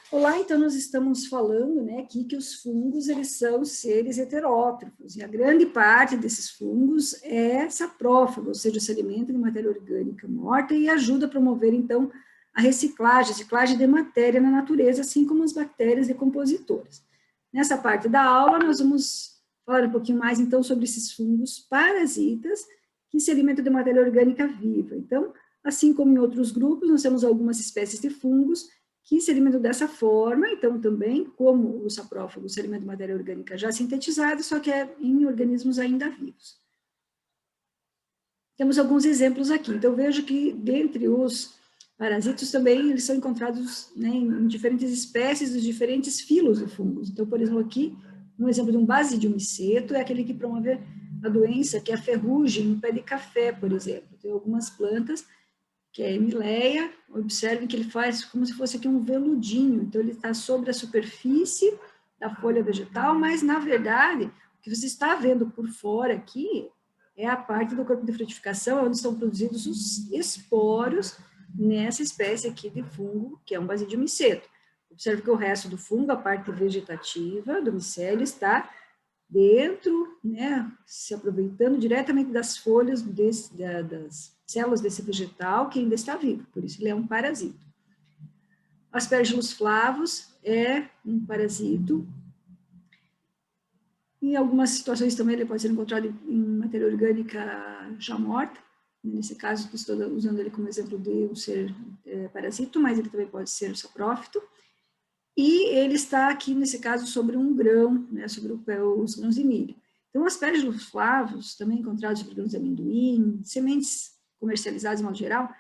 Olá, então nós estamos falando, né, aqui que os fungos, eles são seres heterótrofos, e a grande parte desses fungos é saprófago, ou seja, se alimenta de matéria orgânica morta e ajuda a promover, então, a reciclagem de matéria na natureza, assim como as bactérias decompositoras. Nessa parte da aula, nós vamos falar um pouquinho mais, então, sobre esses fungos parasitas que se alimentam de matéria orgânica viva. Então, assim como em outros grupos, nós temos algumas espécies de fungos que se alimentam dessa forma, então também, como o saprófago se alimenta de matéria orgânica já sintetizada, só que é em organismos ainda vivos. Temos alguns exemplos aqui, então vejo que dentre os parasitos também eles são encontrados, né, em diferentes espécies dos diferentes filos de fungos. Então, por exemplo, aqui, um exemplo de um basidium miceto é aquele que promove a doença, que é a ferrugem no pé de café, por exemplo. Tem algumas plantas que é a Emileia, observem que ele faz como se fosse aqui um veludinho, então ele está sobre a superfície da folha vegetal, mas na verdade, o que você está vendo por fora aqui é a parte do corpo de frutificação, onde estão produzidos os esporos nessa espécie aqui de fungo, que é um basidium miceto. Observe que o resto do fungo, a parte vegetativa do micélio, está dentro, né, se aproveitando diretamente das folhas das células desse vegetal que ainda está vivo, por isso ele é um parasito. Aspergillus flavus é um parasito. Em algumas situações também ele pode ser encontrado em matéria orgânica já morta. Nesse caso, estou usando ele como exemplo de um ser parasito, mas ele também pode ser saprófito. E ele está aqui, nesse caso, sobre um grão, né, sobre os grãos de milho. Então, aspergillus flavus, também encontrados sobre grãos de amendoim, sementes comercializadas de modo geral,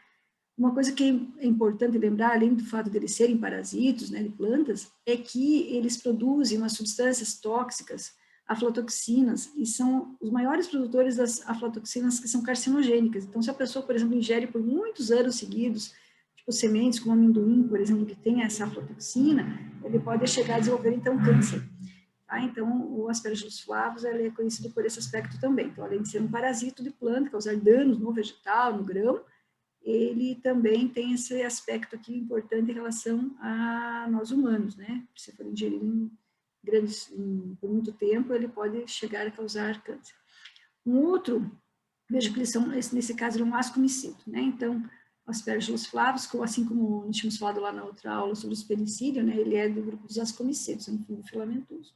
uma coisa que é importante lembrar, além do fato de eles serem parasitos, né, de plantas, é que eles produzem umas substâncias tóxicas, aflatoxinas, e são os maiores produtores das aflatoxinas que são carcinogênicas. Então, se a pessoa, por exemplo, ingere por muitos anos seguidos, tipo sementes como amendoim, por exemplo, que tem essa aflatoxina, ele pode chegar a desenvolver, então, câncer. Tá? Então, o Aspergillus flavus ele é conhecido por esse aspecto também. Então, além de ser um parasito de planta, causar danos no vegetal, no grão, ele também tem esse aspecto aqui importante em relação a nós humanos, né? Se for ingerir por muito tempo, ele pode chegar a causar câncer. Um outro, vejo que eles são, nesse caso, ele é um ascomiceto, né? Então, Aspergillus flavus, assim como nós tínhamos falado lá na outra aula sobre os penicílio, né? Ele é do grupo dos ascomicetos, é um fungo filamentoso.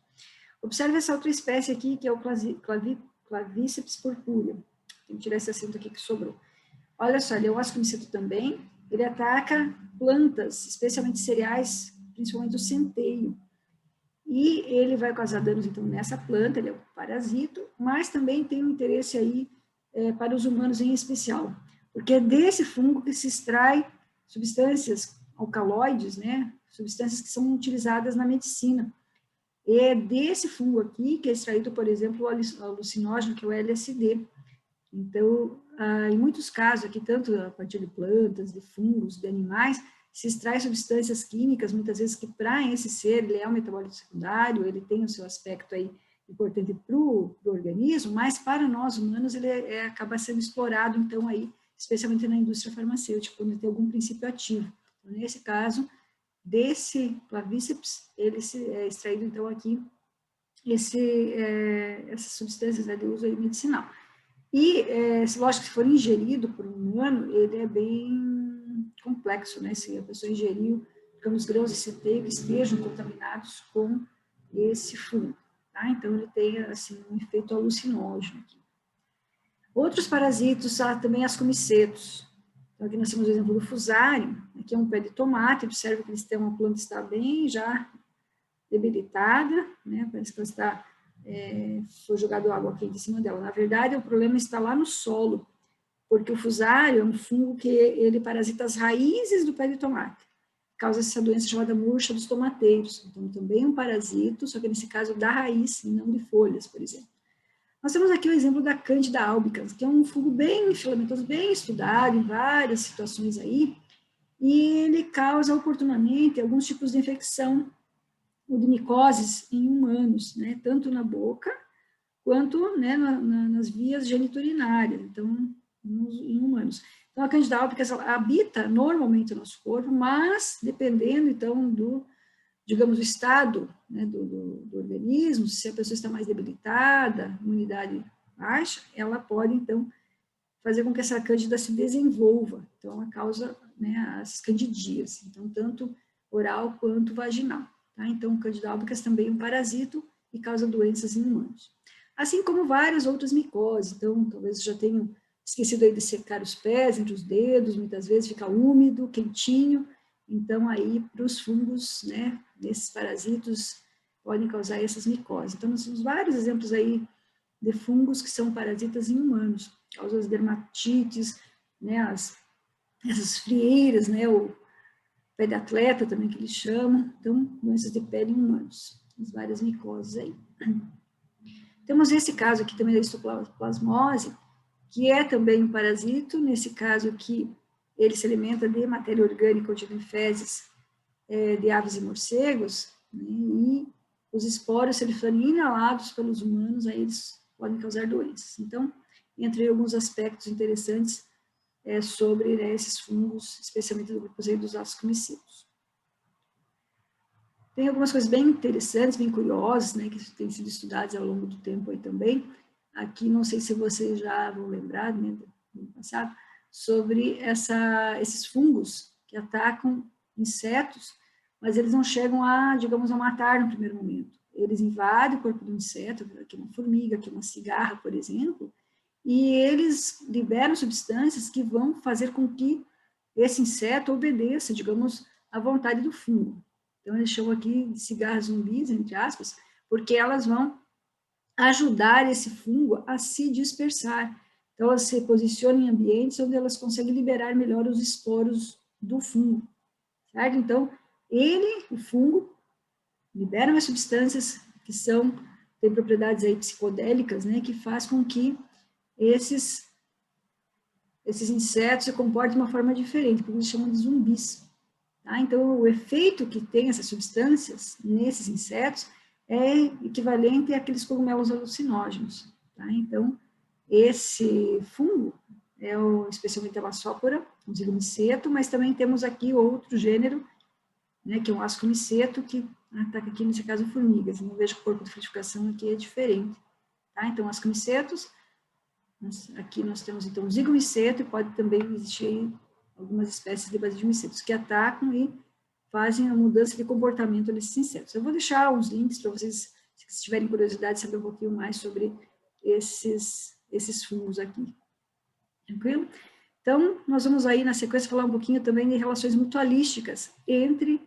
Observe essa outra espécie aqui, que é o Clavíceps purpúrea. Tem que tirar esse acento aqui que sobrou. Olha só, ele é um ascomiceto também, ele ataca plantas, especialmente cereais, principalmente o centeio. E ele vai causar danos, então, nessa planta, ele é um parasito, mas também tem um interesse aí para os humanos em especial, porque é desse fungo que se extrai substâncias alcaloides, né, substâncias que são utilizadas na medicina. E é desse fungo aqui que é extraído, por exemplo, o alucinógeno, que é o LSD. Então, em muitos casos aqui, tanto a partir de plantas, de fungos, de animais, se extrai substâncias químicas, muitas vezes que para esse ser, ele é um metabólito secundário, ele tem o seu aspecto aí importante para o organismo, mas para nós humanos ele acaba sendo explorado, então, aí, especialmente na indústria farmacêutica, quando tem algum princípio ativo. Então, nesse caso, desse clavíceps, ele é extraído, então, aqui, essas substâncias, né, de uso aí medicinal. E, lógico, se for ingerido por um humano, ele é bem complexo, né? Se a pessoa ingeriu, digamos, grãos de centeio que estejam contaminados com esse fungo, tá? Então, ele tem, assim, um efeito alucinógeno aqui. Outros parasitos, também ascomicetos. Então, aqui nós temos o exemplo do fusário, aqui é um pé de tomate, observe que eles têm uma planta que está bem já debilitada, né? Parece que ela está foi jogado água quente em cima dela. Na verdade, o problema está lá no solo, porque o fusário é um fungo que ele parasita as raízes do pé de tomate, causa essa doença chamada murcha dos tomateiros. Então, também é um parasito, só que nesse caso da raiz, e não de folhas, por exemplo. Nós temos aqui o exemplo da Candida albicans, que é um fungo bem filamentoso, bem estudado em várias situações aí, e ele causa oportunamente alguns tipos de infecção ou de micoses em humanos, né, tanto na boca quanto, né, nas vias geniturinárias, então, em humanos. Então, a Candida albicans habita normalmente o nosso corpo, mas dependendo, então, digamos, o estado, né, do organismo, se a pessoa está mais debilitada, imunidade baixa, ela pode, então, fazer com que essa cândida se desenvolva. Então, ela causa, né, as candidias, então, tanto oral quanto vaginal. Tá? Então, o Candida albicans também é um parasito e causa doenças em humanos. Assim como várias outras micoses. Então, talvez já tenham esquecido aí de secar os pés entre os dedos, muitas vezes fica úmido, quentinho. Então, aí, para os fungos, né, desses parasitos, podem causar essas micoses. Então, nós temos vários exemplos aí de fungos que são parasitas em humanos, causam as dermatites, né, essas frieiras, né, o pé de atleta também que eles chamam, então, doenças de pele em humanos, as várias micoses aí. Temos esse caso aqui também da histoplasmose, que é também um parasito, nesse caso aqui, ele se alimenta de matéria orgânica contida em fezes de aves e morcegos, né, e os esporos, se eles forem inalados pelos humanos, aí eles podem causar doenças. Então, entre alguns aspectos interessantes sobre, né, esses fungos, especialmente do grupo dos ascomicídeos. Tem algumas coisas bem interessantes, bem curiosas, né, que têm sido estudadas ao longo do tempo aí também. Aqui, não sei se vocês já vão lembrar, né, do passado, sobre esses fungos que atacam insetos, mas eles não chegam a, digamos, a matar no primeiro momento. Eles invadem o corpo do inseto, aqui uma formiga, aqui uma cigarra, por exemplo, e eles liberam substâncias que vão fazer com que esse inseto obedeça, digamos, à vontade do fungo. Então, eles chamam aqui de cigarras zumbis, entre aspas, porque elas vão ajudar esse fungo a se dispersar. Então, elas se posicionam em ambientes onde elas conseguem liberar melhor os esporos do fungo, certo? Então, o fungo, libera umas substâncias que têm propriedades aí psicodélicas, né, que faz com que esses insetos se comportem de uma forma diferente, porque eles chamam de zumbis. Tá? Então, o efeito que tem essas substâncias nesses insetos é equivalente àqueles cogumelos alucinógenos. Tá? Então, esse fungo especialmente a massópora, o zigomiceto, mas também temos aqui outro gênero, né, que é um ascomiceto, que ataca aqui, nesse caso, formigas. Não vejo que o corpo de frutificação aqui é diferente. Tá? Então, ascomicetos, aqui nós temos, então, o zigomiceto, e pode também existir algumas espécies de basidiomycetos que atacam e fazem a mudança de comportamento desses insetos. Eu vou deixar uns links para vocês, se tiverem curiosidade, saber um pouquinho mais sobre esses fungos aqui. Tranquilo? Então, nós vamos aí, na sequência, falar um pouquinho também de relações mutualísticas entre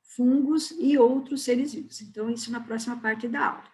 fungos e outros seres vivos. Então, isso na próxima parte da aula.